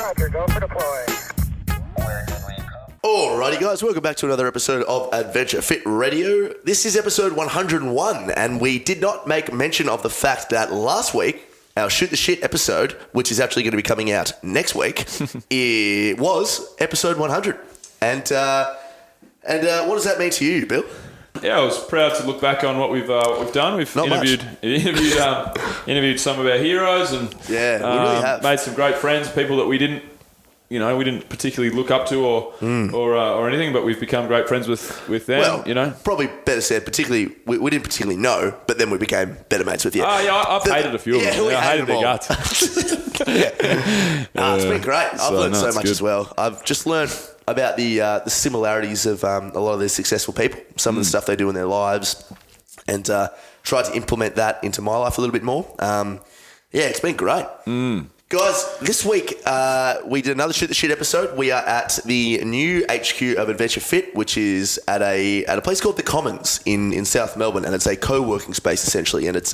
Roger, go for deploy. Alrighty guys, welcome back to another episode of Adventure Fit Radio. This is episode 101, and we did not make mention of the fact that last week, our Shoot the Shit episode, which is actually going to be coming out next week, it was episode 100. And what does that mean to you, Bill? Yeah, I was proud to look back on what we've done. We've interviewed some of our heroes, and we really have made some great friends, people that we didn't particularly look up to or anything, but we've become great friends with them. Well, probably better said. Particularly, we didn't particularly know, but then we became better mates with you. Oh yeah, I've hated a few of them. I hated their guts. It's been great. I've learned so much as well. I've just learned about the similarities of a lot of these successful people, some of the stuff they do in their lives, and tried to implement that into my life a little bit more. It's been great. Guys, this week we did another Shoot the Shit episode. We are at the new HQ of Adventure Fit, which is at a place called The Commons in South Melbourne, and it's a co-working space essentially, and it's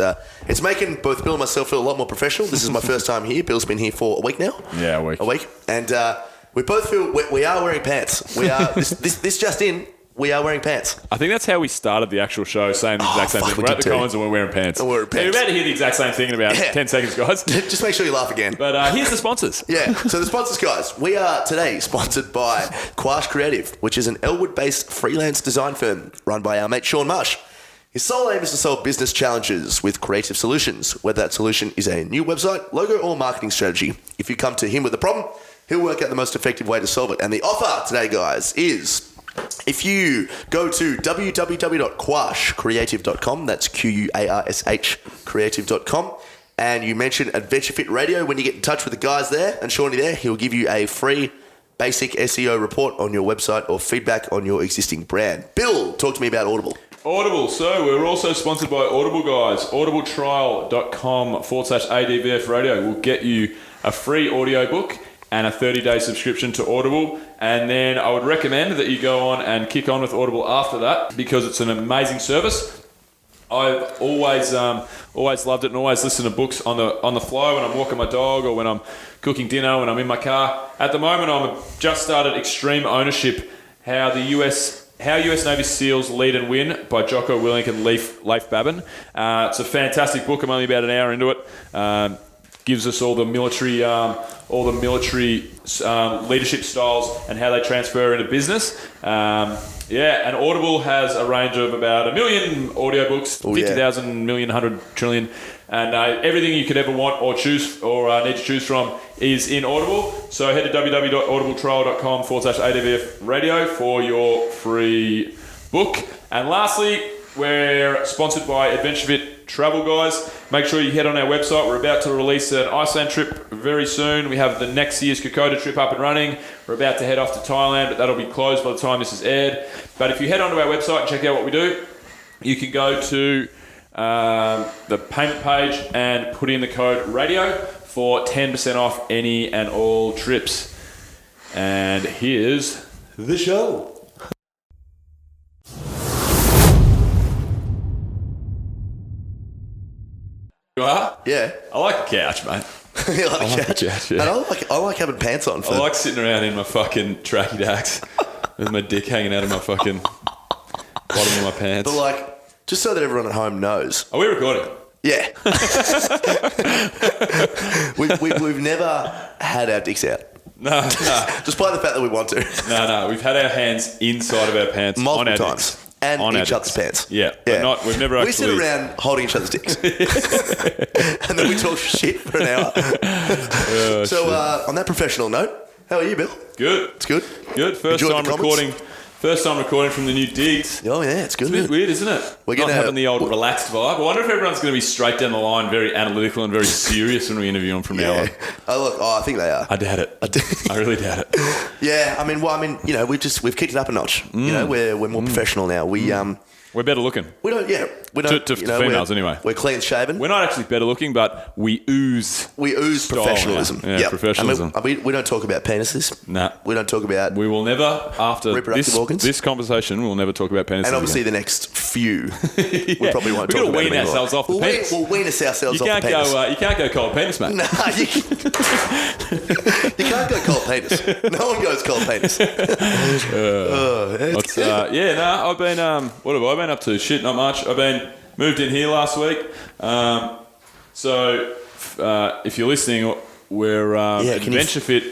making both Bill and myself feel a lot more professional. This is my first time here. Bill's been here for a week now. Yeah, a week, and we both feel we are wearing pants. We are this just in. We are wearing pants. I think that's how we started the actual show, saying the exact same thing. We're at the Commons and we're wearing pants. So you're about to hear the exact same thing in about 10 seconds, guys. Just make sure you laugh again. But here's the sponsors. Yeah, so the sponsors, guys. We are today sponsored by Quash Creative, which is an Elwood-based freelance design firm run by our mate Sean Marsh. His sole aim is to solve business challenges with creative solutions, whether that solution is a new website, logo, or marketing strategy. If you come to him with a problem, he'll work out the most effective way to solve it. And the offer today, guys, is if you go to www.quashcreative.com, that's Quarsh creative.com, and you mention Adventure Fit Radio when you get in touch with the guys there and Shawnee there, he'll give you a free basic SEO report on your website or feedback on your existing brand. Bill, talk to me about Audible. Audible. So we're also sponsored by Audible, guys. audibletrial.com/ADVF Radio will get you a free audiobook and a 30-day subscription to Audible. And then I would recommend that you go on and kick on with Audible after that, because it's an amazing service. I've always loved it and always listen to books on the fly when I'm walking my dog or when I'm cooking dinner, when I'm in my car. At the moment, I've just started Extreme Ownership, how US Navy SEALs Lead and Win by Jocko Willink and Leif Babin. It's a fantastic book. I'm only about an hour into it. Gives us all the military leadership styles and how they transfer into business. And Audible has a range of about 1 million audiobooks, 50,000, million, 100 trillion, and everything you could ever want or choose or need to choose from is in Audible. So head to www.audibletrial.com/ADVF Radio for your free book. And lastly, we're sponsored by Adventure Fit Travel, guys. Make sure you head on our website. We're about to release an Iceland trip very soon. We have the next year's Kokoda trip up and running. We're about to head off to Thailand, but that'll be closed by the time this is aired. But if you head onto our website and check out what we do, you can go to the payment page and put in the code RADIO for 10% off any and all trips. And here's the show. You are? Yeah. I like the couch, mate. You like I like the couch, yeah. And I like having pants on. I like sitting around in my fucking tracky dacks with my dick hanging out of my fucking bottom of my pants. But just so that everyone at home knows. Are we recording? Yeah. we've never had our dicks out. No. Despite the fact that we want to. No. We've had our hands inside of our pants multiple on our times. Dicks. And on each other's pants. Yeah. But we've never actually... We sit around holding each other's dicks. And then we talk shit for an hour. On that professional note, how are you, Bill? Good. It's good? Good. First time recording from the new digs. Oh, yeah, it's good. It's a bit weird, isn't it? We're not having the old relaxed vibe. I wonder if everyone's going to be straight down the line, very analytical and very serious when we interview them from now on. I think they are. I doubt it. I really doubt it. Yeah, we've kicked it up a notch. You know, we're more professional now. We're better looking. We don't. To females, anyway. We're clean shaven. We're not actually better looking, but we ooze. We ooze professionalism. Yeah, professionalism. We don't talk about penises. Nah. We don't talk about. We will never, after reproductive organs. This conversation, we'll never talk about penises. And obviously, the next few, we probably won't talk about. We've got to wean ourselves off the penis. We'll wean ourselves off the penis. You can't go cold penis, mate. No, you can't go penis. No one goes cold penis. I've been, what have I been up to? Shit, not much. I've been moved in here last week. So if you're listening, we're Adventure Fit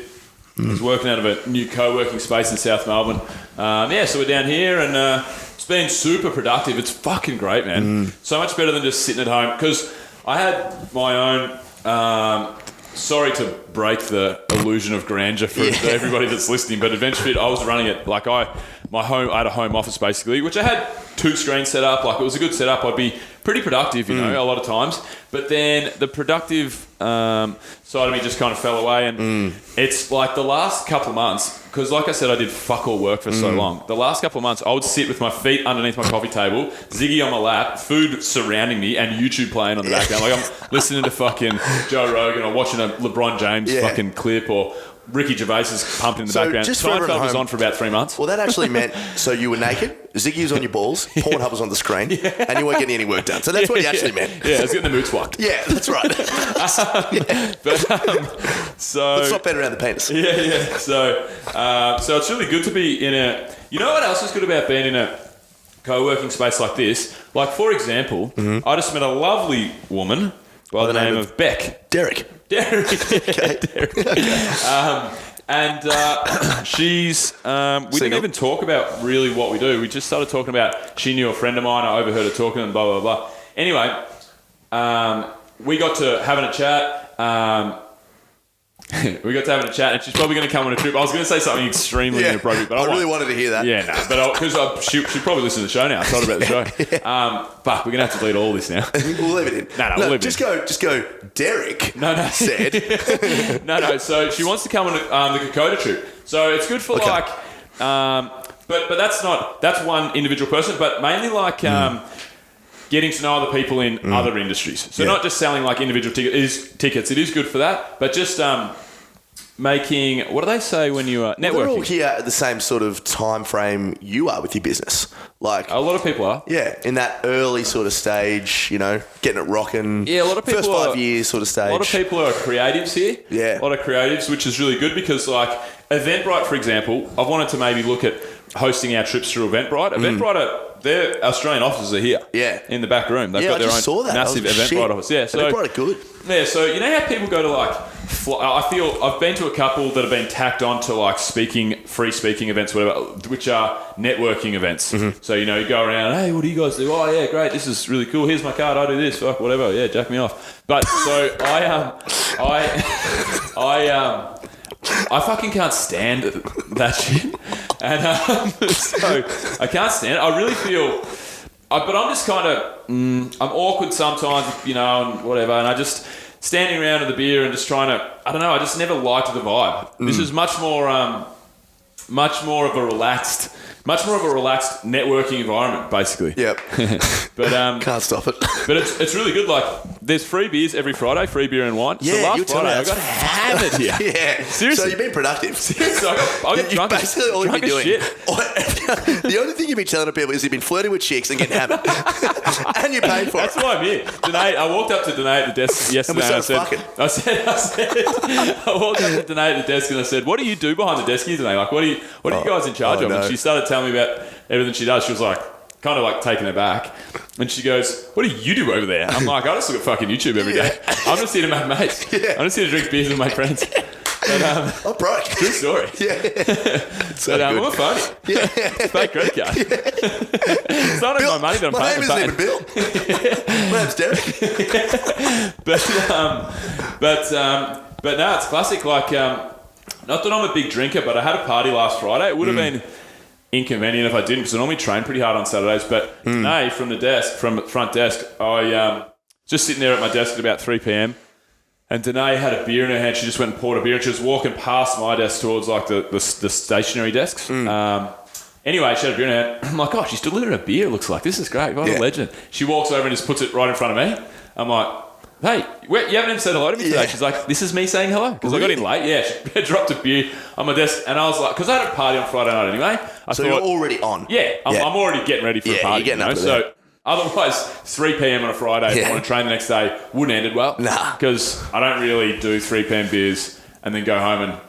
is working out of a new co-working space in South Melbourne. So we're down here and it's been super productive. It's fucking great, man. So much better than just sitting at home, because I had my own... sorry to break the illusion of grandeur for everybody that's listening, but Adventure Fit, I was running it like I had a home office basically, which I had 2 screens set up. Like, it was a good setup. I'd be pretty productive, you know, a lot of times. But then the productive side of me just kind of fell away, and it's like the last couple of months, because like I said, I did fuck all work for so long. The last couple of months, I would sit with my feet underneath my coffee table, Ziggy on my lap, food surrounding me, and YouTube playing on the background. Like, I'm listening to fucking Joe Rogan or watching a LeBron James fucking clip, or Ricky Gervais is pumped in the background. Seinfeld was on for about 3 months. Well, that actually meant, so you were naked, Ziggy was on your balls, Pornhub was on the screen, and you weren't getting any work done. So that's what he actually meant. Yeah, I was getting the moods fucked. Yeah, that's right. So let's not bet around the penis. Yeah. So it's really good to be in a... You know what else is good about being in a co-working space like this? Like, for example, I just met a lovely woman by the name of Beck. Derek. Okay. She's... we didn't even talk about really what we do. We just started talking about... She knew a friend of mine. I overheard her talking and blah, blah, blah. Anyway, we got to having a chat. And she's probably going to come on a trip. I was going to say something extremely inappropriate, but I really wanted to hear that. Yeah, no, but because she'll probably listen to the show now. I told her about the show. But we're going to have to delete all this now. We'll leave it in. No, we'll leave it in. Just go, Derek said. No, so she wants to come on the Kokoda trip. So it's good for but that's one individual person, but mainly like... getting to know other people in other industries. So not just selling like individual tickets. It is good for that, but just making... What do they say when you are networking? They're all here at the same sort of time frame you are with your business. Like, a lot of people are. Yeah, in that early sort of stage, you know, getting it rocking. Yeah, a lot of people... First 5 years sort of stage. A lot of people are creatives here. Yeah. A lot of creatives, which is really good because, like, Eventbrite, for example, I've wanted to maybe look at hosting our trips through Eventbrite. Eventbrite their Australian offices are here. Yeah. In the back room. They've got their own massive Eventbrite office. Yeah. So Eventbrite are good. Yeah, so you know how people go to like... I feel I've been to a couple that have been tacked on to like free speaking events, whatever, which are networking events. So, you know, you go around, hey, what do you guys do? Oh, yeah, great. This is really cool. Here's my card. I do this. Fuck, whatever. Yeah, jack me off. But so I fucking can't stand that shit. And so I can't stand it. I really feel... but I'm just kind of... I'm awkward sometimes, you know, and whatever. And I just... Standing around with the beer and just trying to... I don't know. I just never liked the vibe. This is much more of a relaxed networking environment, basically. Yep. But can't stop it. But it's really good. Like, there's free beers every Friday, free beer and wine. Yeah, so last Friday I got hammered here. Yeah, seriously. So you've been productive. So I got drunk. Basically, all you've been doing. Shit. The only thing you've been telling people is you've been flirting with chicks and getting hammered, and you're paid for That's it. why I'm here. Danae, I walked up to Danae at the desk yesterday and I walked up to Danae at the desk and I said, "What do you do behind the desk here, Danae? Like, what are you guys in charge of?" No. And she started telling me about everything she does. She was like, kind of like taken aback. And she goes, "What do you do over there?" I'm like, "I just look at fucking YouTube every day. I'm just here to make mates. I'm just here to drink beers with my friends." But, I'm broke. True story. Yeah. But I'm a phony. Yeah. It's fake credit card. It's not even my money that I'm paying. My name isn't even Bill. My name's Derek. But no, it's classic. Like, not that I'm a big drinker, but I had a party last Friday. It would have been inconvenient if I didn't, because I normally train pretty hard on Saturdays. But today, from the front desk, I just sitting there at my desk at about 3 p.m. And Danae had a beer in her hand. She just went and poured a beer, and she was walking past my desk towards like the stationary desks. Anyway, she had a beer in her hand. I'm like, "Oh, she's delivering a beer, it looks like. This is great. What a legend." She walks over and just puts it right in front of me. I'm like, "Hey, you haven't even said hello to me today." She's like, "This is me saying hello." Because I got in late. Yeah, she dropped a beer on my desk. And I was like, because I had a party on Friday night anyway. So you're already on. Yeah, I'm already getting ready for a party. You're getting up so otherwise, 3 p.m. on a Friday, if I want to train the next day, wouldn't end it well. Nah. Because I don't really do 3 p.m. beers and then go home and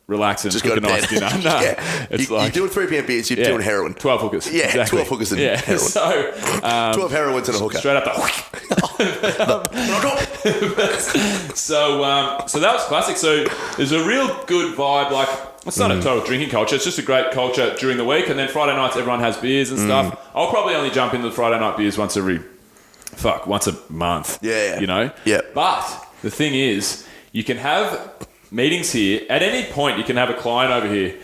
relax and Just cook go a to nice bed. dinner. No, Yeah. it's You're doing 3 p.m. beers, you're doing heroin. 12 hookers. Yeah, exactly. 12 hookers and heroin. So, 12 heroines and a hooker. straight up So that was classic. So there's a real good vibe. Like, it's not a total drinking culture. It's just a great culture during the week. And then Friday nights, everyone has beers and stuff. I'll probably only jump into the Friday night beers once a month. Yeah. You know? Yeah. But the thing is, you can have meetings here. At any point, you can have a client over here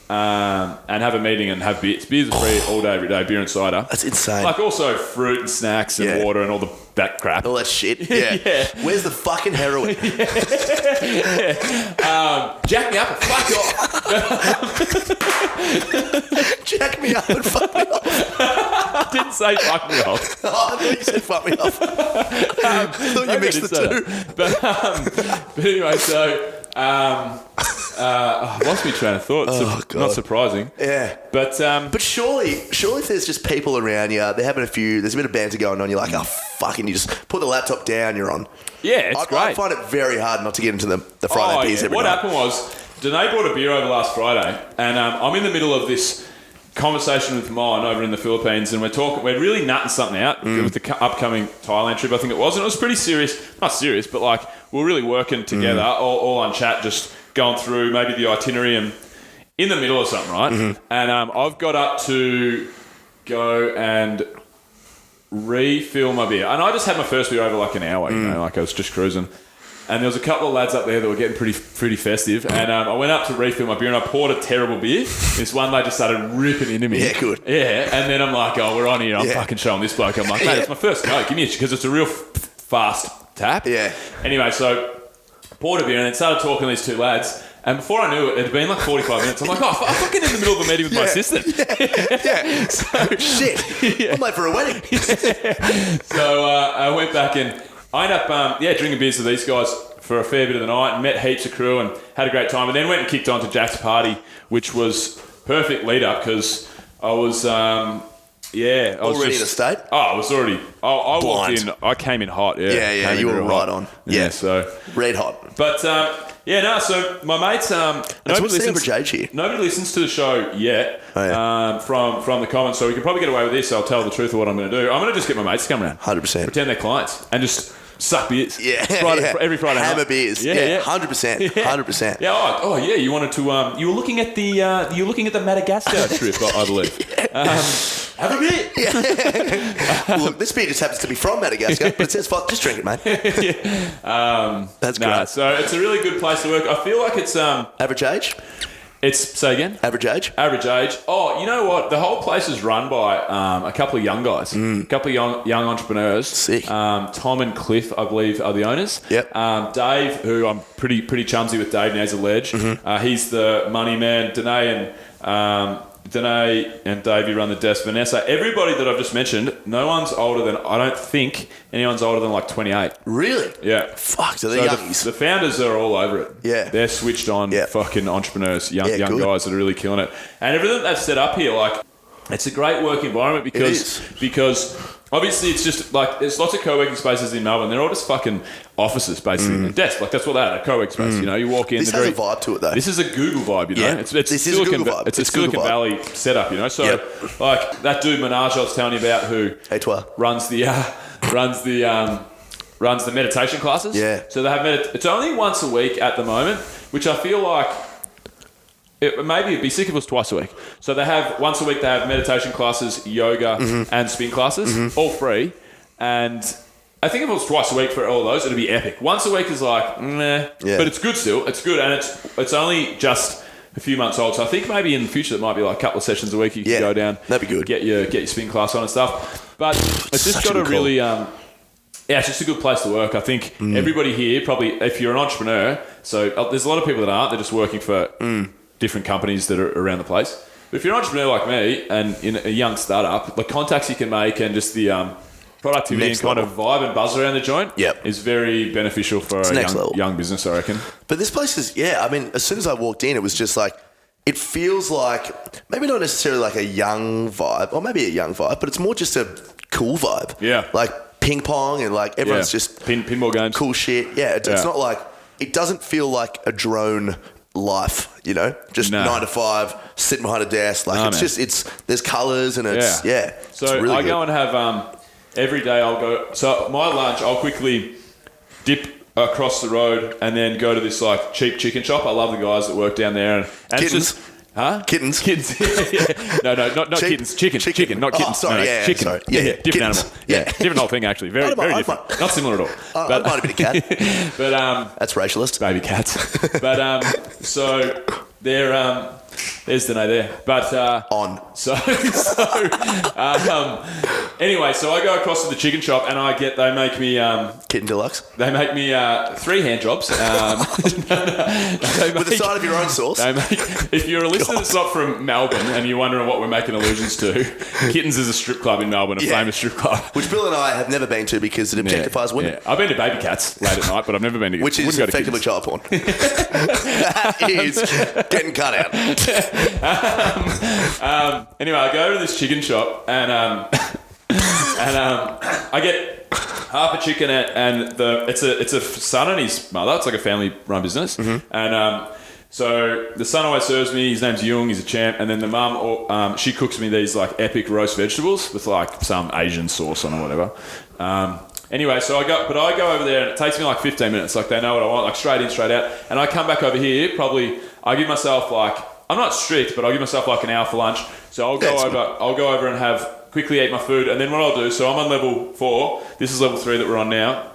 and have a meeting and have beers. Beers are free all day, every day, beer and cider. That's insane. Like, also fruit and snacks and water and all that crap. All that shit. Yeah. Where's the fucking heroin? Jack me up and fuck off. Jack me up and fuck me off. I didn't say fuck me off. Oh, I thought you said fuck me off. I thought you mixed the two. But anyway, so I lost my train of thought. God. Not surprising. Yeah. But surely if there's just people around you, they're having there's a bit of banter going on, you're like, oh, fuck, and you just put the laptop down, you're on. Yeah, it's great. I find it very hard not to get into the Friday beers every What night. happened was, Danae brought a beer over last Friday, and I'm in the middle of this conversation with Mon over in the Philippines, and we're really nutting something out with the upcoming Thailand trip, I think it was, and it was pretty serious. Not serious, but like, we're really working together, all on chat, just going through maybe the itinerary and in the middle of something, right? And I've got up to go and refill my beer, and I just had my first beer over like an hour, you know, like I was just cruising. And there was a couple of lads up there that were getting pretty festive. And I went up to refill my beer and I poured a terrible beer. This one lad just started ripping into me. Yeah, good. Yeah. And then I'm like, oh, we're on here. I'm fucking showing this bloke. I'm like, mate, it's my first go. Give me a... Because it's a real fast tap. Yeah. Anyway, so poured a beer and then started talking to these two lads. And before I knew it, it had been like 45 minutes. I'm like, oh, I'm fucking in the middle of a meeting with my assistant. Yeah. So, shit. I'm late for a wedding. So I went back and... I ended up, drinking beers with these guys for a fair bit of the night and met heaps of crew and had a great time. And then went and kicked on to Jack's party, which was perfect lead up because I was, already in a state? Oh, I was already. I walked in. I came in hot. Yeah. You were right on. Yeah. So red hot. But so my mates. Nobody listens to the show yet. Oh, yeah. From the comments, so we can probably get away with this. So I'll tell the truth of what I'm going to do. I'm going to just get my mates to come around, 100%. pretend they're clients, and just suck beers. Yeah, every Friday night. Hammer beers. Yeah, 100%. 100%. Yeah. Oh, yeah. You wanted to. You were looking at the. Madagascar trip, I believe. Have a beer. Well, look, this beer just happens to be from Madagascar, but it says fuck. Just drink it, mate. That's great. So it's a really good place to work. I feel like it's average age. Say again? Average age. Average age. Oh, you know what? The whole place is run by a couple of young guys, a couple of young entrepreneurs. Sick. Tom and Cliff, I believe, are the owners. Yep. Dave, who I'm pretty chumsy with Dave now, he's a ledge. He's the money man. Danae and Davey run the desk. Vanessa, everybody that I've just mentioned, I don't think anyone's older than like 28. Really? Yeah. Fuck, so they're youngies. The founders are all over it. Yeah. They're switched on fucking entrepreneurs, young good. guys that are really killing it. And everything they've set up here, like, it's a great work environment because obviously it's just like there's lots of co-working spaces in Melbourne. They're all just fucking offices basically, a desk. Like that's what they are, a co-work space. You know, you walk in. This has a vibe to it though. This is a Google vibe, you know. Yeah. It's this is a Google vibe. It's a Silicon Valley setup, you know. So like that dude Minaj I was telling you about who runs the meditation classes. Yeah. So they have it's only once a week at the moment, which I feel like. Maybe it'd be sick if it was twice a week. So they have once a week. They have meditation classes, yoga, and spin classes, all free. And I think if it was twice a week for all of those, it'd be epic. Once a week is like, meh, but it's good still. It's good, and it's only just a few months old. So I think maybe in the future it might be like a couple of sessions a week. You can go down. That'd be good. Get your spin class on and stuff. But it's just got a really. It's just a good place to work. I think everybody here probably, if you're an entrepreneur, so there's a lot of people that aren't. They're just working for. Different companies that are around the place. But if you're an entrepreneur like me and in a young startup, the contacts you can make and just the productivity and kind of vibe and buzz around the joint is very beneficial for a young business, I reckon. But this place is, I mean, as soon as I walked in, it was just like, it feels like, maybe not necessarily like a young vibe, or maybe a young vibe, but it's more just a cool vibe. Yeah. Like ping pong and like everyone's just... Pinball games. Cool shit. Yeah. It's not like, it doesn't feel like a drone life, just 9 to 5, sitting behind a desk. Like there's colours and it's So it's really I good. go and have every day. I'll go. So my lunch, I'll quickly dip across the road and then go to this like cheap chicken shop. I love the guys that work down there. And Kittens. It's just, huh? Kittens. No, not kittens. Chicken, not kittens. Sorry, chicken. Sorry. Different kittens. animal. Yeah, different whole thing actually. Very different. Not similar at all. But might have been a cat. But that's racialist. baby cats. But so they're there's Danae there. But On. Anyway, so I go across to the chicken shop and they make me Kitten Deluxe. They make me 3 hand jobs. With a side of your own sauce. If you're a listener that's not from Melbourne and you're wondering what we're making allusions to, Kittens is a strip club in Melbourne, a famous strip club. Which Bill and I have never been to because it objectifies women. Yeah. I've been to Baby Cats late at night, but I've never been to Which is effectively child porn. That is getting cut out. Anyway, I go to this chicken shop and I get half a chicken and it's a son and his mother. It's like a family run business. And so the son always serves me. His name's Jung. He's a champ. And then the mum, she cooks me these like epic roast vegetables with like some Asian sauce on or whatever. Anyway, so I go over there and it takes me like 15 minutes. Like they know what I want, like straight in, straight out. And I come back over here. Probably I give myself like, I'm not strict, but I'll give myself like an hour for lunch. So I'll go over and quickly eat my food. And then what I'll do, so I'm on level 4. This is level 3 that we're on now.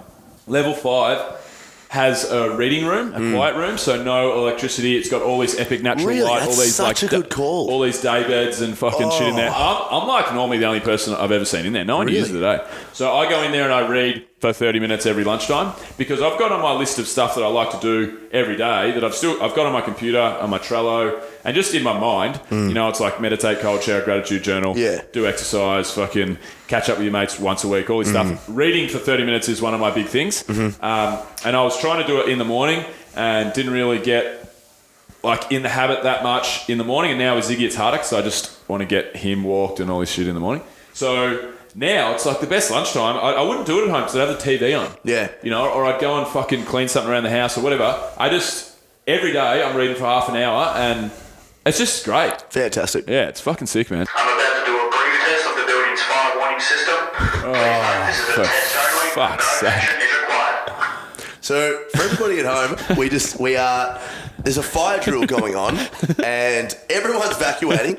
Level 5 has a reading room, a quiet room, so no electricity. It's got all this epic natural light, That's all these such a good call. all these day beds and fucking shit in there. I'm like normally the only person I've ever seen in there. No one uses it today. So I go in there and I read for 30 minutes every lunchtime because I've got on my list of stuff that I like to do every day that I've got on my computer, on my Trello, and just in my mind. It's like meditate, cold shower, gratitude journal, do exercise, fucking catch up with your mates once a week, all this stuff. Reading for 30 minutes is one of my big things. And I was trying to do it in the morning and didn't really get like in the habit that much in the morning. And now with Ziggy, it's harder because I just want to get him walked and all this shit in the morning. So now it's like the best lunchtime. I wouldn't do it at home because I'd have the TV on. Yeah. Or I'd go and fucking clean something around the house or whatever. Every day I'm reading for half an hour and it's just great. Fantastic. Yeah, it's fucking sick, man. I'm about to do a brief test of the building's fire warning system. This is a test only. Fuck's sake. Action is required. So for everybody at home, there's a fire drill going on and everyone's evacuating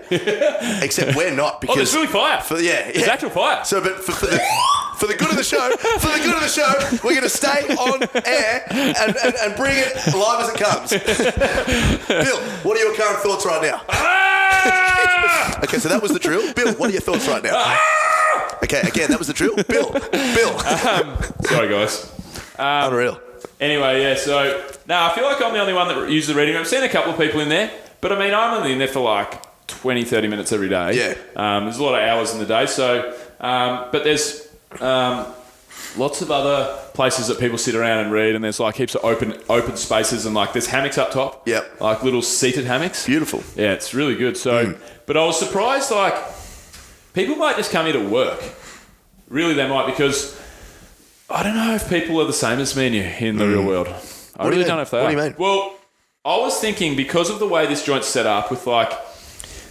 except we're not because there's really fire. There's actual fire. So but for the good of the show, we're going to stay on air and bring it live as it comes. Bill, what are your current thoughts right now? Okay, so that was the drill. Bill, what are your thoughts right now? Okay, again, that was the drill. Bill. Sorry, guys. Unreal. Anyway, yeah, so I feel like I'm the only one that uses the reading room. I've seen a couple of people in there, but I mean, I'm only in there for like 20, 30 minutes every day. Yeah. There's a lot of hours in the day, so, but there's lots of other places that people sit around and read, and there's like heaps of open spaces, and like there's hammocks up top. Yep. Like little seated hammocks. Beautiful. Yeah, it's really good. So, but I was surprised, like, people might just come here to work. Really, they might, because I don't know if people are the same as me in the real world. I really don't know if they are. What do you mean? Well, I was thinking because of the way this joint's set up with like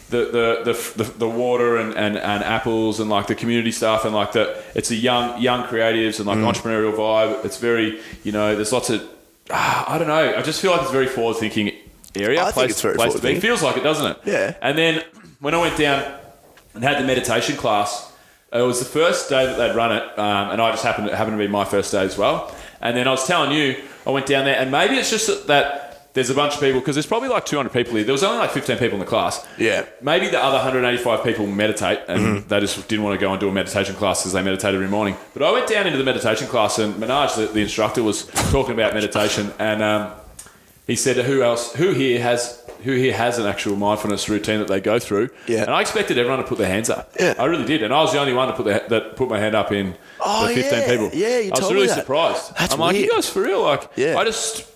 the water and apples and like the community stuff and like it's a young creatives and like entrepreneurial vibe. It's very, there's lots of, I don't know. I just feel like it's a very forward thinking area. I think it's very forward thinking. It feels like it, doesn't it? Yeah. And then when I went down and had the meditation class, it was the first day that they'd run it, and I just happened to be my first day as well. And then I was telling you, I went down there, and maybe it's just that there's a bunch of people, because there's probably like 200 people here. There was only like 15 people in the class. Yeah. Maybe the other 185 people meditate, and they just didn't want to go and do a meditation class because they meditate every morning. But I went down into the meditation class, and Minaj, the instructor, was talking about meditation, and he said, who here has an actual mindfulness routine that they go through? Yeah. And I expected everyone to put their hands up. Yeah. I really did. And I was the only one that put my hand up in the 15 people. Yeah, you told me that. I was really surprised. That's I'm like, weird. you guys for real? Like, yeah. I just,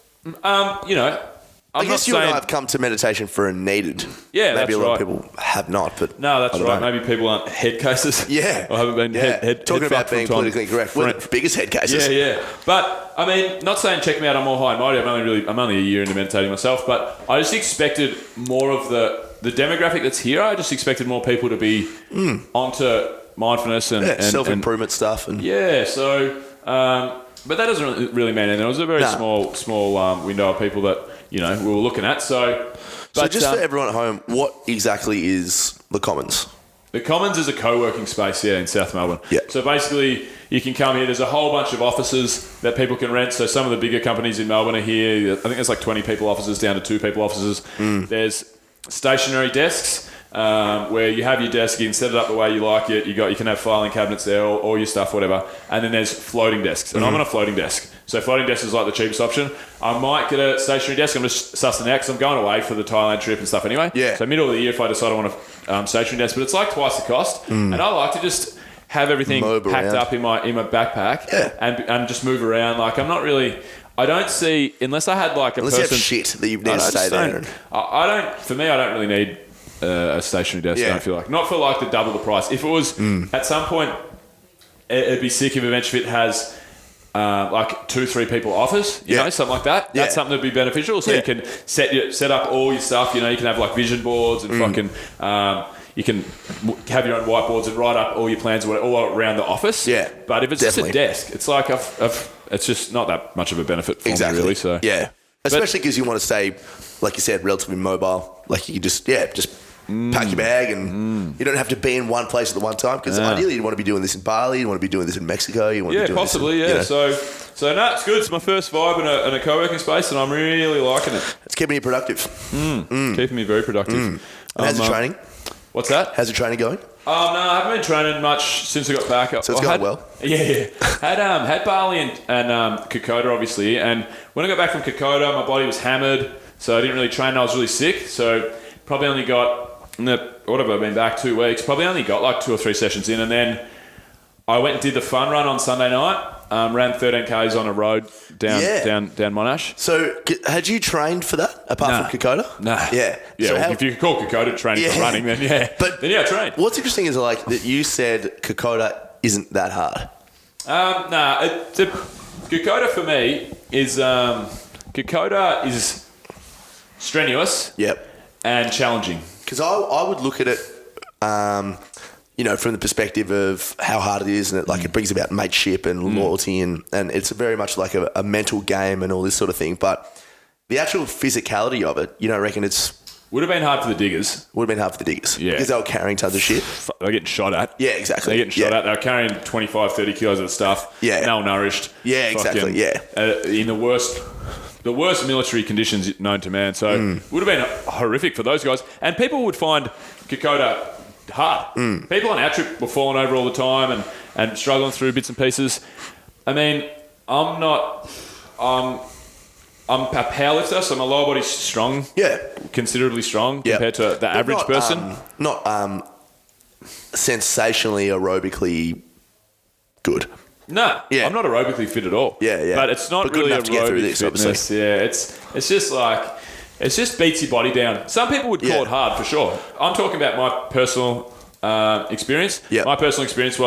I'm I guess not you and saying, I have come to meditation for a needed. Yeah, maybe that's a lot right. of people have not, but No, that's I don't right. know. Maybe people aren't head cases. Yeah, or haven't been Talking head about fucked being from time. politically correct, we're the biggest head cases. Yeah. But I mean, not saying check me out. I'm more high and mighty. I'm only a year into meditating myself, but I just expected more of the demographic that's here. I just expected more people to be onto mindfulness and self-improvement stuff. And So, but that doesn't really mean anything. It was a very small window of people that we were looking at. So just for everyone at home, what exactly is the Commons? The Commons is a co-working space, in South Melbourne. Yeah. So basically, you can come here. There's a whole bunch of offices that people can rent. So some of the bigger companies in Melbourne are here. I think there's like 20 people offices down to 2 people offices. There's stationary desks where you have your desk. You can set it up the way you like it. You can have filing cabinets there, all your stuff, whatever. And then there's floating desks. And I'm on a floating desk. So floating desk is like the cheapest option. I might get a stationary desk. I'm just sussing out because I'm going away for the Thailand trip and stuff anyway. Yeah. So middle of the year, if I decide I want a stationary desk, but it's like twice the cost. And I like to just have everything packed up in my backpack and just move around. Like I'm not really. I don't see unless I had like unless you have shit that you need to stay there. I don't. For me, I don't really need a stationary desk. I don't feel like not for like the double the price. If it was at some point, it'd be sick if eventually it has. Like 2-3 people office, you know, something like that. That's something that'd be beneficial. So you can set up all your stuff. You know, you can have like vision boards and fucking. You can have your own whiteboards and write up all your plans all around the office. Yeah, but if it's just a desk, it's like it's just not that much of a benefit for me, really. So especially because you want to stay, like you said, relatively mobile. Like you can just pack your bag and you don't have to be in one place at the one time because ideally you want to be doing this in Bali, you want to be doing this in Mexico, you want to be doing possibly, this in, So no, it's good. It's my first vibe in a co-working space and I'm really liking it. It's keeping you productive. Keeping me very productive. How's the training? What's that? How's the training going? No, I haven't been training much since I got back. So it's going well? Yeah. Had Bali and Kokoda, obviously. And when I got back from Kokoda, my body was hammered. So I didn't really train. I was really sick. So probably only got, what have I been back 2 weeks? Probably only got like 2 or 3 sessions in. And then I went and did the fun run on Sunday night. Ran 13 Ks on a road down Monash. So had you trained for that apart from Kokoda? No. Yeah. Yeah. So Well, if you could call Kokoda training for running, then I trained. What's interesting is like that you said Kokoda isn't that hard. Kokoda for me is Kokoda is strenuous. Yep. And challenging. Because I would look at it, from the perspective of how hard it is, and it brings about mateship and loyalty, and it's very much like a mental game and all this sort of thing. But the actual physicality of it, you don't reckon would have been hard for the diggers. Would have been hard for the diggers. Yeah. Because they were carrying tons of shit. They're getting shot at. Yeah, exactly. They're getting shot at. They're carrying 25, 30 kilos of stuff. Yeah. Malnourished. Yeah, exactly. In the worst military conditions known to man. So it would have been horrific for those guys. And people would find Kokoda hard. People on our trip were falling over all the time and struggling through bits and pieces. I mean, I'm a powerlifter, so my lower body's strong. Yeah. Considerably strong compared to the average person. Not sensationally aerobically good. No, I'm not aerobically fit at all. Yeah. But it's not really aerobic fitness. Obviously. Yeah, it's just like, it just beats your body down. Some people would call it hard for sure. I'm talking about my personal experience. Yeah. My personal experience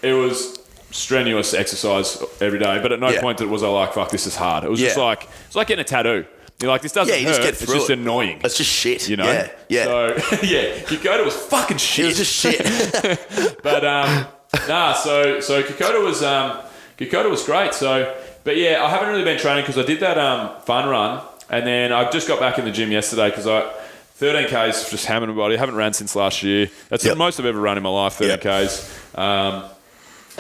it was strenuous exercise every day, but at no point was I like, fuck, this is hard. It was just like, it's like getting a tattoo. You're like, this doesn't hurt. Just get through it's just annoying. It's just shit. You know? Yeah. So, Kokoda was fucking shit. It was just shit. But, so Kokoda was great. So, but yeah, I haven't really been training because I did that fun run, and then I just got back in the gym yesterday because 13 Ks just hammering my body. I haven't ran since last year. That's the most I've ever run in my life, 13 Ks.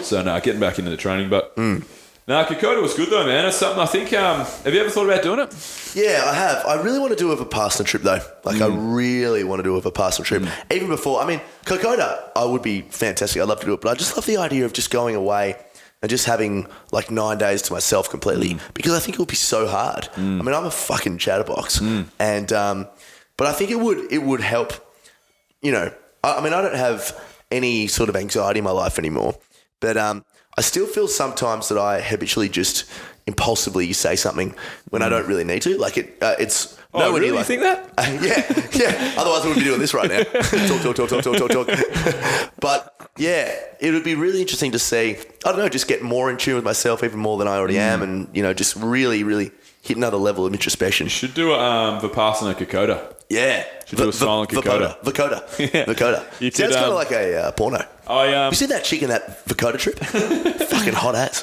So getting back into the training, but Kokoda was good though, man. It's something I think. Have you ever thought about doing it? Yeah, I have. I really want to do a Vipassana trip though. I really want to do a Vipassana trip. Even before, Kokoda, I would be fantastic. I'd love to do it, but I just love the idea of just going away and just having like 9 days to myself completely because I think it would be so hard. I'm a fucking chatterbox, and but I think it would help. I don't have any sort of anxiety in my life anymore. But I still feel sometimes that I habitually just impulsively say something when I don't really need to. Like it's Oh, really? You think that? Yeah. Otherwise, we wouldn't be doing this right now. talk. But yeah, it would be really interesting to see. I don't know, just get more in tune with myself even more than I already am, and just really, really hit another level of introspection. You should do a Vipassana Kokoda. Yeah. Should do a silent Kokoda. Vokoda. Yeah. Vokoda. Sounds kind of like a porno. You see that chick in that Vokoda trip? Fucking hot ass.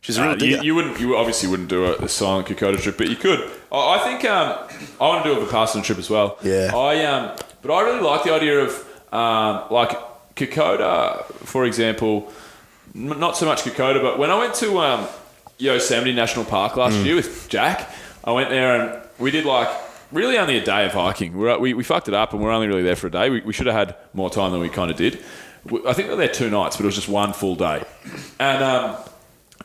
She's a real digger. You obviously wouldn't do a silent Kokoda trip, but you could. I think I want to do a Vipassana trip as well. Yeah. But I really like the idea of like Kokoda, for example. Not so much Kokoda, but when I went to Yosemite National Park last year with Jack, I went there and we did like really only a day of hiking. We fucked it up and we're only really there for a day. We should have had more time than we kind of did. I think we were there 2 nights, but it was just one full day. And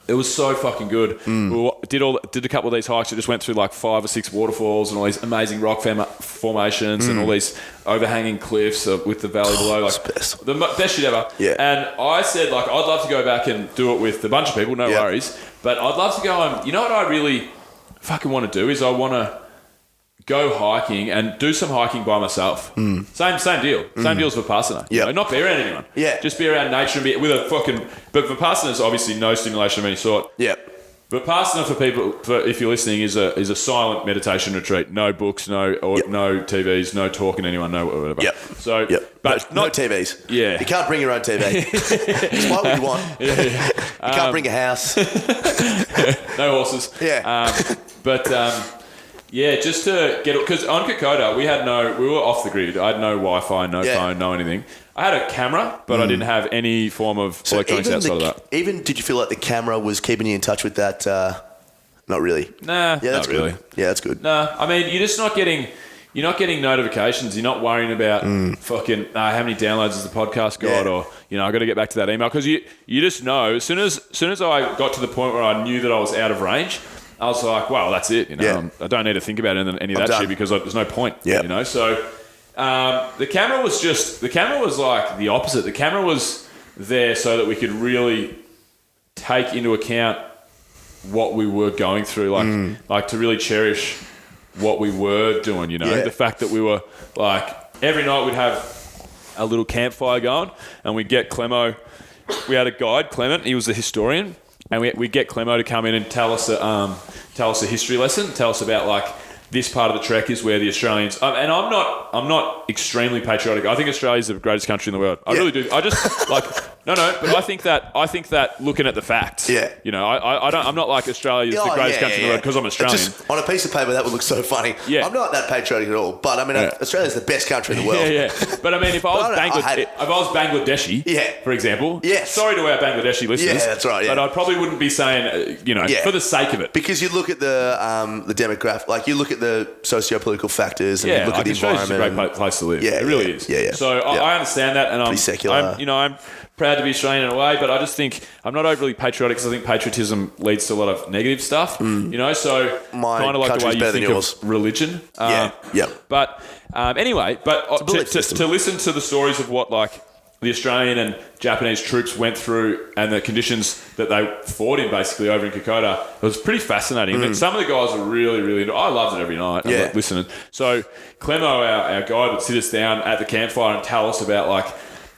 it was so fucking good. We did a couple of these hikes. It just went through like 5 or 6 waterfalls and all these amazing rock formations and all these overhanging cliffs with the valley below. Like the best shit ever. Yeah. And I said, like, I'd love to go back and do it with a bunch of people, no worries. But I'd love to go and, you know what I really fucking want to do is I want to go hiking and do some hiking by myself. Same deal. Same deal as Vipassana. Yeah. Not be around anyone. Yeah. Just be around nature and be with a fucking... But Vipassana is obviously no stimulation of any sort. Yeah. Vipassana for people, if you're listening, is a silent meditation retreat. No books, no TVs, no talking to anyone, no whatever. Yep. So, but no TVs. Yeah. You can't bring your own TV. Just buy what you want. Yeah. You can't bring a house. No horses. Yeah. Yeah, just to get... Because on Kokoda, we were off the grid. I had no Wi-Fi, no phone, no anything. I had a camera, but I didn't have any form of electronics outside of that. Even did you feel like the camera was keeping you in touch with that? Not really. Nah, yeah, that's not really. Good. Yeah, that's good. Nah, I mean, you're just not getting... You're not getting notifications. You're not worrying about fucking how many downloads has the podcast got, or I got to get back to that email because you just know as soon as I got to the point where I knew that I was out of range, I was like, well, that's it. I don't need to think about any of that shit because there's no point. Yeah. So the camera was like the opposite. The camera was there so that we could really take into account what we were going through, like to really cherish what we were doing. The fact that we were like every night we'd have a little campfire going, and we'd get Clemo. We had a guide, Clement. He was the historian. And we'd get Clemo to come in and tell us a history lesson, tell us about like this part of the trek is where the Australians. And I'm not extremely patriotic. I think Australia's the greatest country in the world. I really do. I just like but I think that looking at the facts. Yeah. I'm not like Australia's the greatest country in the world because I'm Australian. Just on a piece of paper that would look so funny. Yeah. I'm not that patriotic at all. But I mean, Australia's the best country in the world. Yeah. But I mean, if I was Bangladeshi, for example. Yes. Sorry to our Bangladeshi listeners. Yeah, that's right. Yeah. But I probably wouldn't be saying for the sake of it. Because you look at the demographic, like you look at the socio-political factors and you look at the environment. Australia's a great place to live. Yeah, it really is. Yeah. So I understand that, and I'm proud to be Australian in a way, but I just think I'm not overly patriotic because I think patriotism leads to a lot of negative stuff. So kind of like the way you think of religion. But anyway, to listen to the stories of what like the Australian and Japanese troops went through and the conditions that they fought in basically over in Kokoda, it was pretty fascinating. And some of the guys were really, really into it. I loved it every night. Yeah. Listening. So Clemo, our guide, would sit us down at the campfire and tell us about like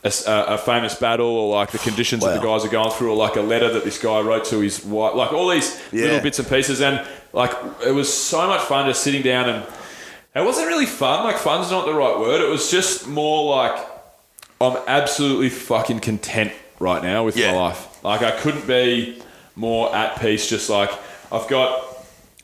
a famous battle or like the conditions that the guys are going through or like a letter that this guy wrote to his wife, like all these little bits and pieces. And like it was so much fun just sitting down, and it wasn't really fun. Like fun's not the right word. It was just more like I'm absolutely fucking content right now with my life. Like I couldn't be more at peace. Just like I've got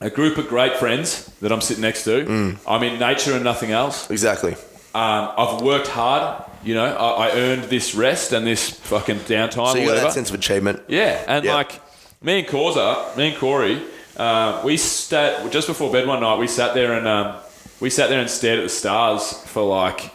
a group of great friends that I'm sitting next to. I'm in nature and nothing else. Exactly. I've worked hard. I earned this rest and this fucking downtime. So you got that sense of achievement. Yeah, and like me and Corey, we sat just before bed one night. We sat there and stared at the stars for like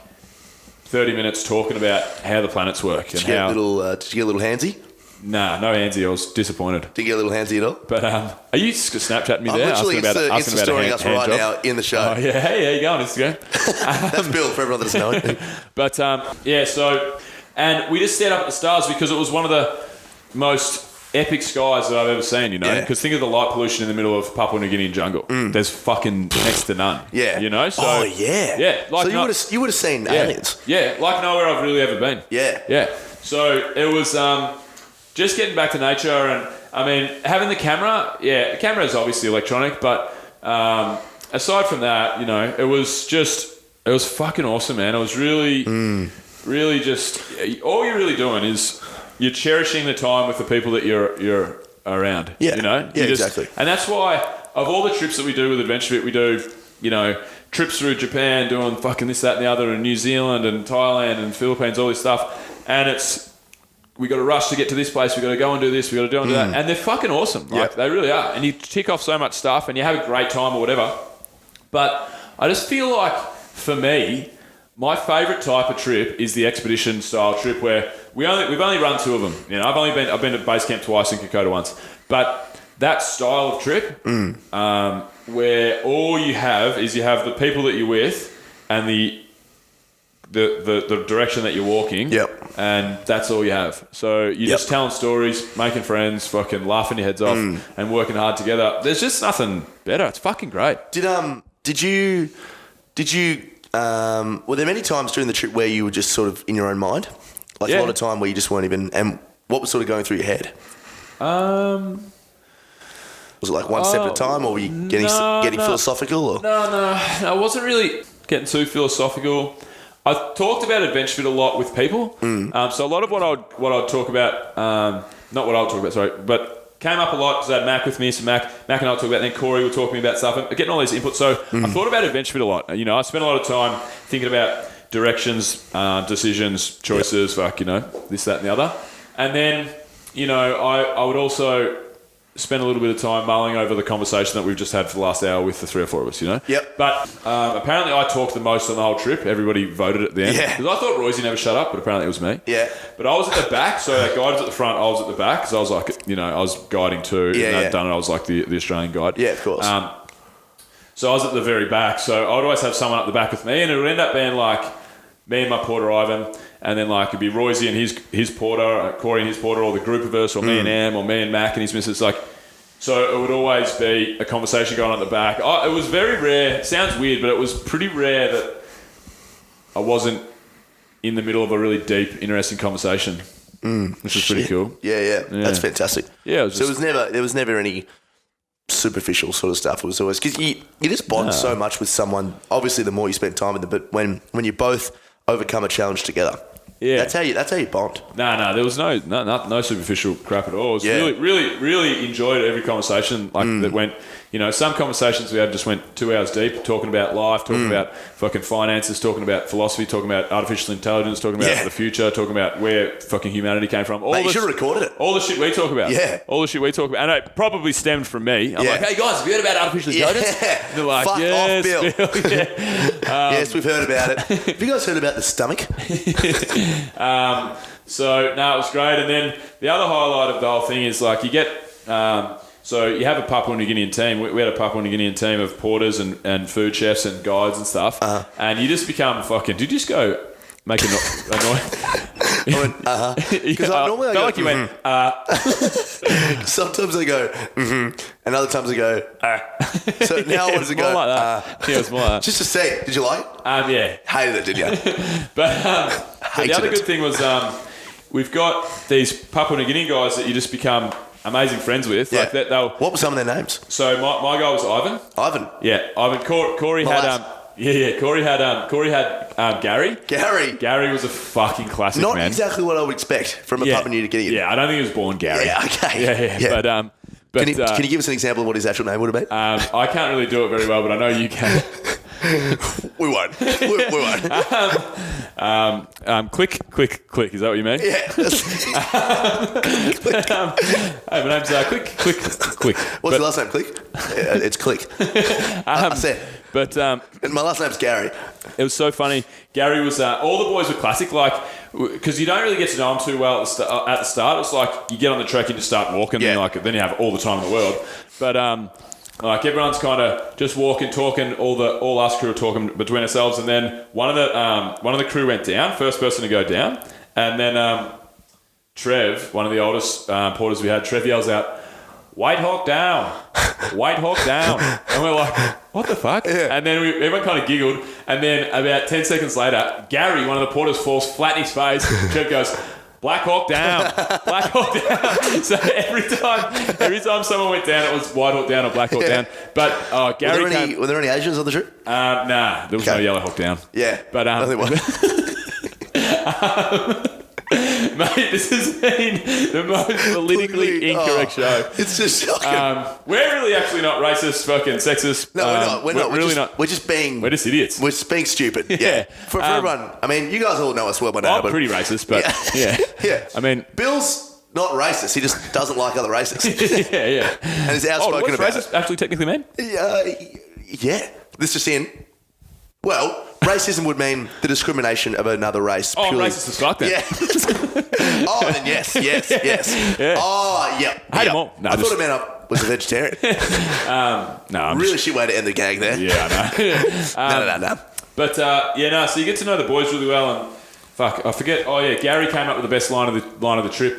30 minutes talking about how the planets work. Did you get a little handsy? Nah, no handsy. I was disappointed. Did you get a little handsy at all? But are you Snapchatting me there? I'm literally Insta-storying us right now in the show. Oh, yeah. Hey, how you going, Instagram? That's Bill, for everyone that doesn't know it. But, and we just stared up at the stars because it was one of the most epic skies that I've ever seen, you know? Because think of the light pollution in the middle of Papua New Guinea jungle. There's fucking next to none. Yeah. You know? So, Yeah, like so you would have seen aliens. Yeah, like nowhere I've really ever been. Yeah. Yeah. So it was just getting back to nature, and I mean, having the camera, the camera is obviously electronic, but aside from that, you know, it was fucking awesome, man. It was really, really just, all you're really doing is you're cherishing the time with the people that you're around. Yeah. You know? Yeah, exactly. And that's why, of all the trips that we do with Adventure Fit, we do, you know, trips through Japan, doing fucking this, that, and the other, and New Zealand and Thailand and Philippines, all this stuff. And we got to rush to get to this place. We got to go and do this. We got to do and do that. And they're fucking awesome. Like they really are. And you tick off so much stuff, and you have a great time or whatever. But I just feel like, for me, my favourite type of trip is the expedition style trip where we've only run 2 of them. You know, I've been to base camp twice and Kokoda once. But that style of trip, where all you have is you have the people that you're with and the direction that you're walking, and that's all you have. So you're just telling stories, making friends, fucking laughing your heads off, and working hard together. There's just nothing better. It's fucking great. Did you were there many times during the trip where you were just sort of in your own mind? Like a lot of time where you just weren't even, and what was sort of going through your head? Was it like one step at a time, or were you getting philosophical? Or? No, I wasn't really getting too philosophical. I talked about Adventure Fit a lot with people. So a lot of what I'd talk about, not what I'll talk about, sorry, but came up a lot because I had Mac with me. So Mac and I would talk about, then Corey would talk to me about stuff, and getting all these inputs. So I thought about Adventure Fit a lot. You know, I spent a lot of time thinking about directions, decisions, choices, this, that, and the other. And then, you know, I would also spend a little bit of time mulling over the conversation that we've just had for the last hour with the 3 or 4 of us, you know? Yep. But apparently I talked the most on the whole trip. Everybody voted at the end. Yeah. Because I thought Royce never shut up, but apparently it was me. Yeah. But I was at the back, so that guy was at the front, I was at the back, because I was like, you know, I was guiding too. Yeah, and I'd done it, I was like the Australian guide. Yeah, of course. So I was at the very back, so I would always have someone at the back with me, and it would end up being like me and my porter Ivan, and then like it'd be Royce and his porter, Corey and his porter, or the group of us, or me and Am, or me and Mac and his missus, like. So it would always be a conversation going on at the back. It was very rare. Sounds weird, but it was pretty rare that I wasn't in the middle of a really deep, interesting conversation, which was pretty cool. Yeah. That's fantastic. Yeah. There was never any superficial sort of stuff. It was always because you just bond so much with someone. Obviously, the more you spend time with them, but when you both overcome a challenge together. Yeah, that's how you bond. No, there was no superficial crap at all. It was really enjoyed every conversation that went. You know, some conversations we had just went 2 hours deep, talking about life, talking about fucking finances, talking about philosophy, talking about artificial intelligence, talking about the future, talking about where fucking humanity came from. You should have recorded it. All the shit we talk about. Yeah. All the shit we talk about. And it probably stemmed from me. I'm like, hey guys, have you heard about artificial intelligence? Yeah. They're like, fuck yes, off, Bill. Bill. Yeah. Yes, we've heard about it. Have you guys heard about the stomach? So, it was great. And then the other highlight of the whole thing is like you get... so you have a Papua New Guinean team. We had a Papua New Guinean team of porters and food chefs and guides and stuff. And you just become fucking... Did you just go make a noise? I went, Because normally I go... like you went, Sometimes I go, and other times I go, So now I wanted to go, more like that. Yeah, it was more like that. Just to say, did you like it? Yeah. Hated it, did you? But the other good thing was we've got these Papua New Guinea guys that you just become amazing friends with. Yeah. Like that, what were some of their names? So my guy was Ivan. Ivan? Yeah, Ivan. Corey had... Corey had Gary. Gary was a fucking classic, Not man. exactly what I would expect from a Papua New Guinea. Yeah, I don't think he was born Gary. Yeah, okay. Yeah. But can you give us an example of what his actual name would have been? I can't really do it very well, but I know you can. We won't. Click. Is that what you mean? Yeah. Hey, my name's Click. What's your last name? Click? Yeah, it's Click. I said. But and my last name's Gary. It was so funny. Gary was all the boys were classic, like because you don't really get to know them too well at the start. It's like you get on the trek and just start walking, and then you have all the time in the world. But like everyone's kind of just walking, talking. All us crew are talking between ourselves, and then one of the crew went down, first person to go down, and then Trev, one of the oldest porters we had, Trev yells out, "White Hawk down, White Hawk down," and we're like, "What the fuck?" Yeah. And then everyone kind of giggled, and then about 10 seconds later, Gary, one of the porters, falls flat in his face. Trev goes, "Black Hawk down, Black Hawk down." So every time someone went down, it was White Hawk down or Black Hawk down. But Gary were there any Asians on the trip? Nah, there was no Yellow Hawk down. Yeah, but mate, this has been the most politically incorrect show. It's just shocking. We're really actually not racist, fucking sexist. No, we're not. We're really not. We're just idiots. We're just being stupid. Yeah. For everyone, I mean, you guys all know us well by now. I'm pretty racist, but yeah. I mean, Bill's not racist. He just doesn't like other races. yeah. And he's outspoken about racist actually technically mean? Yeah. This just in. Well, racism would mean the discrimination of another race. Oh, purely. Racist as fuck then. Yeah. Oh, then yes. Yeah. Oh, yeah. I hate them all. No, I thought it meant I was a vegetarian. No, I'm really shit way to end the gag there. Yeah, I know. No. But, so you get to know the boys really well, and fuck, I forget. Oh, yeah, Gary came up with the best line of the trip.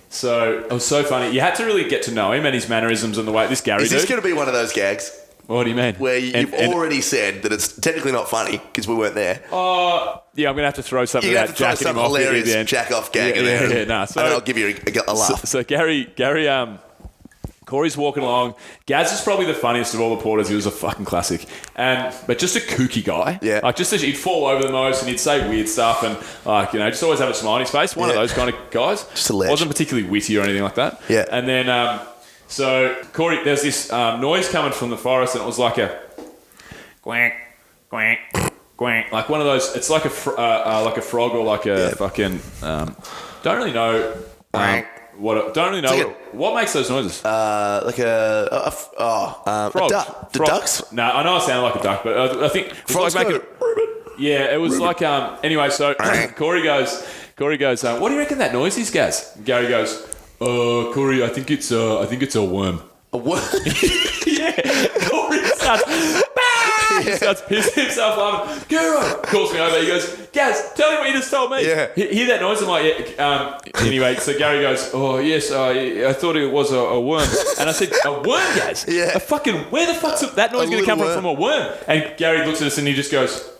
So it was so funny. You had to really get to know him and his mannerisms and the way this Gary Is this going to be one of those gags? What do you mean? Where you've already said that it's technically not funny because we weren't there. Oh, yeah, I'm going to have to throw something You're about going to have to throw some hilarious jack-off gag in there. Yeah, nah. So, and I'll give you a laugh. So Gary, Corey's walking along. Gaz is probably the funniest of all the porters. He was a fucking classic. But just a kooky guy. Yeah. Like, he'd fall over the most and he'd say weird stuff and, just always have a smile on his face. One of those kind of guys. Just a ledge. Wasn't particularly witty or anything like that. Yeah. And then, so Corey, there's this noise coming from the forest and it was like a quack, quack, quack. Like one of those, it's like a frog or like a fucking, don't really know what makes those noises. Like a duck. The ducks? No, I know I sounded like a duck, but I think frogs like yeah, it was like anyway. So Corey goes. What do you reckon that noise is, Gaz? Gary goes, Corey, I think it's a worm. A worm? Yeah. Corey starts pissing himself laughing. Garo calls me over. He goes, Gaz, tell him what you just told me. Yeah. Hear that noise? I'm like, yeah. Anyway, so Gary goes, oh, yes, I thought it was a worm. And I said, a worm, Gaz? Yeah. Where the fuck's that noise going to come from a worm? And Gary looks at us and he just goes,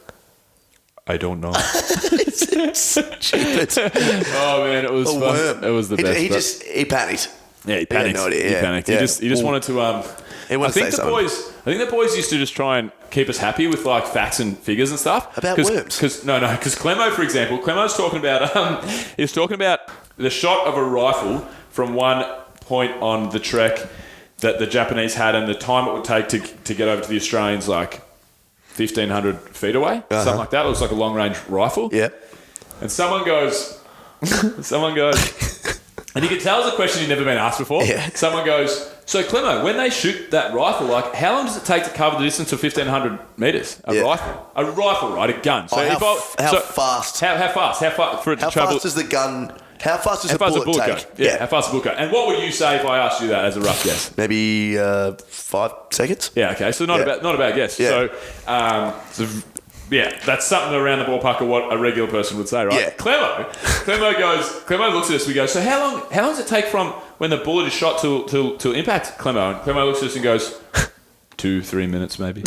I don't know. It's so stupid. Oh, man, it was fun. Worm. It was the best. He panicked. Yeah, he panicked. He had no idea. He panicked. Yeah. He just wanted to. I think the boys used to just try and keep us happy with like facts and figures and stuff. About worms. Because Clemo, for example, Clemo's talking about the shot of a rifle from one point on the trek that the Japanese had and the time it would take to get over to the Australians, like 1,500 feet away, something like that. It was like a long range rifle. Yeah. And someone goes. And you can tell it's a question you've never been asked before. Yeah. Someone goes, so Clemo, when they shoot that rifle, like how long does it take to cover the distance of 1,500 metres? A rifle, right? A gun. So how fast? How fast for it to travel? How fast does the gun? How fast does a bullet take? Yeah, how fast does a bullet go? And what would you say if I asked you that as a rough guess? Maybe 5 seconds. Yeah. Okay. So not a bad guess. Yeah. So yeah, that's something around the ballpark of what a regular person would say, right? Yeah. Clemo looks at us. We go, so how long does it take from when the bullet is shot to impact, Clemo? And Clemo looks at us and goes, 2-3 minutes maybe.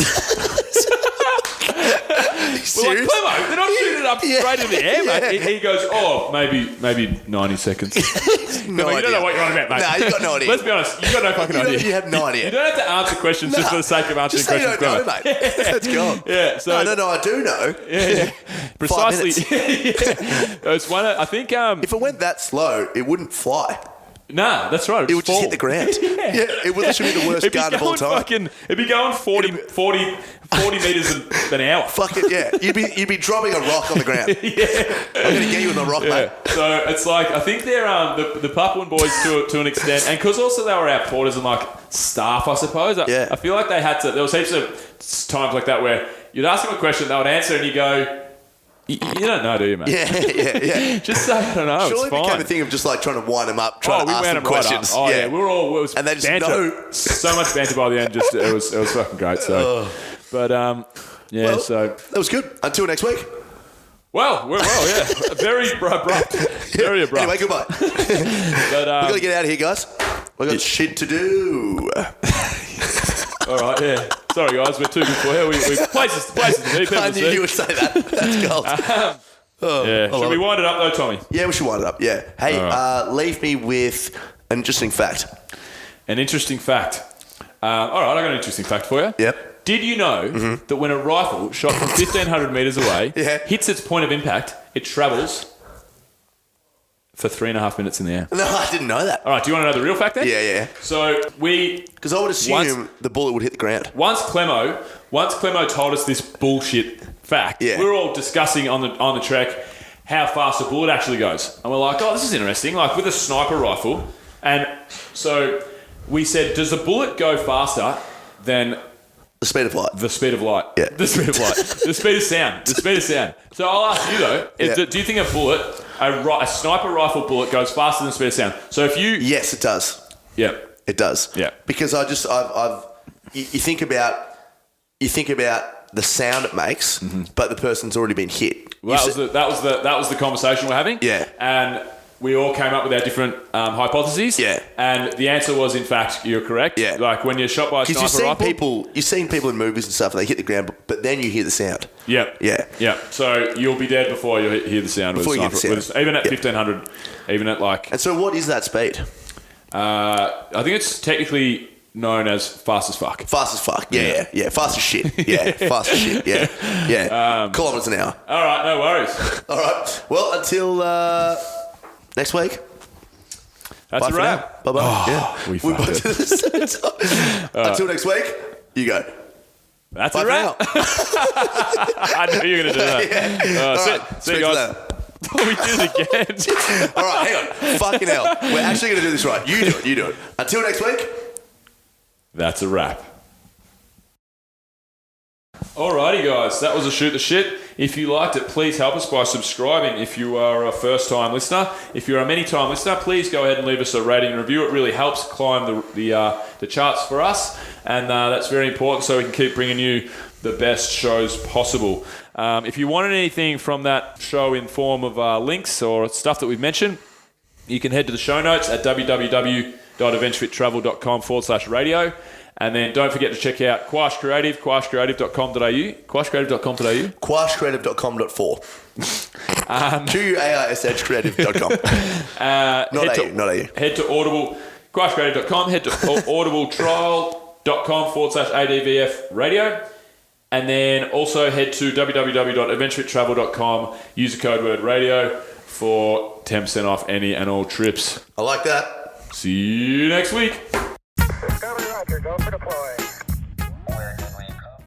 We're like, Clemo, they're not shooting it up straight in the air, mate. He goes, maybe 90 seconds. No, you don't know what you're on about, mate. No, you got no idea. Let's be honest, you got no fucking idea. You have no idea. You don't have to answer questions just for the sake of answering questions, Clemo. Just say you don't know, mate. Let's go. Yeah. So no, I do know. Yeah. Precisely. 5 minutes. It's one. I think. If it went that slow, it wouldn't fly. Nah, that's right. It would just hit the ground. It would literally be the worst gun of all time. It'd be going 40 metres an hour. Fuck it, yeah. You'd be dropping a rock on the ground. I'm going to get you in the rock, mate. So it's like, I think they're the Papuan boys to an extent, and because also they were our porters and like staff, I suppose. I feel like they had to, there was heaps of times like that where you'd ask them a question, they would answer and you go, you don't know, do you, mate? Yeah. Just say, I don't know. Surely it's fine. it became a thing of just like trying to wind them up, trying to ask them questions. Right yeah, we were all. It was and they just banter. know. So much banter by the end. Just it was fucking great. So, but so that was good. Until next week. Well, yeah. Very abrupt. Very abrupt. Anyway, goodbye. But, we got to get out of here, guys. We got shit to do. all right, yeah. Sorry, guys, we're too good for you. We places to be. People I to knew see. you would say that. That's gold. Yeah. Should we wind it up though, Tommy? Yeah, we should wind it up. Yeah. Hey, leave me with an interesting fact. An interesting fact. All right, I got an interesting fact for you. Yep. Did you know that when a rifle shot from 1,500 metres away hits its point of impact, it travels for 3.5 minutes in the air? No, I didn't know that. All right, do you want to know the real fact then? Yeah. So Because I would assume the bullet would hit the ground. Once Clemo told us this bullshit fact, we were all discussing on the trek how fast a bullet actually goes. And we're like, oh, this is interesting, like with a sniper rifle. And so we said, does the bullet go faster than the speed of light? The speed of light. Yeah. The speed of light. The speed of sound. The speed of sound. So I'll ask you though, do you think a bullet, a sniper rifle bullet goes faster than the speed of sound? So if you... Yes, it does. Yeah. It does. Yeah. Because you think about the sound it makes, but the person's already been hit. Well, that was the conversation we're having. Yeah. And we all came up with our different hypotheses. Yeah. And the answer was, in fact, you're correct. Yeah. Like when you're shot by a sniper rifle. You've seen people in movies and stuff, and they hit the ground, but then you hear the sound. Yeah. Yeah. Yeah. So you'll be dead before you hear the sound. Before you hear the sound. Even at 1,500, even at like... And so what is that speed? I think it's technically known as fast as fuck. Fast as fuck. Yeah. Fast as shit. Yeah. Fast as shit. Yeah. Kilometres an hour. All right. No worries. All right. Well, until next week. That's Bye a for wrap. now. Bye-bye. Oh, Yeah. we We're fucked both to the same time. Until next week, you go. That's Bye a for wrap. now. I knew you were going to do that. All See right. you Speak guys. to them. We did it again. All right, hang on. Fucking hell. We're actually going to do this right. You do it. Until next week. That's a wrap. Alrighty, guys. That was a Shoot the Shit. If you liked it, please help us by subscribing. If you are a first-time listener, if you're a many-time listener, please go ahead and leave us a rating and review. It really helps climb the charts for us, and that's very important so we can keep bringing you the best shows possible. If you wanted anything from that show in form of links or stuff that we've mentioned, you can head to the show notes at www.adventurefittravel.com/radio. And then don't forget to check out Quash Creative, quashcreative.com.au. Quashcreative.com.au. Quashcreative.com.4. QUARSH creative.com. Not AU. Head to Audible, quashcreative.com, head to audibletrial.com/ADVF Radio. And then also head to www.adventurefittravel.com. Use the code word radio for 10% off any and all trips. I like that. See you next week. Discovery Roger, go for deploy.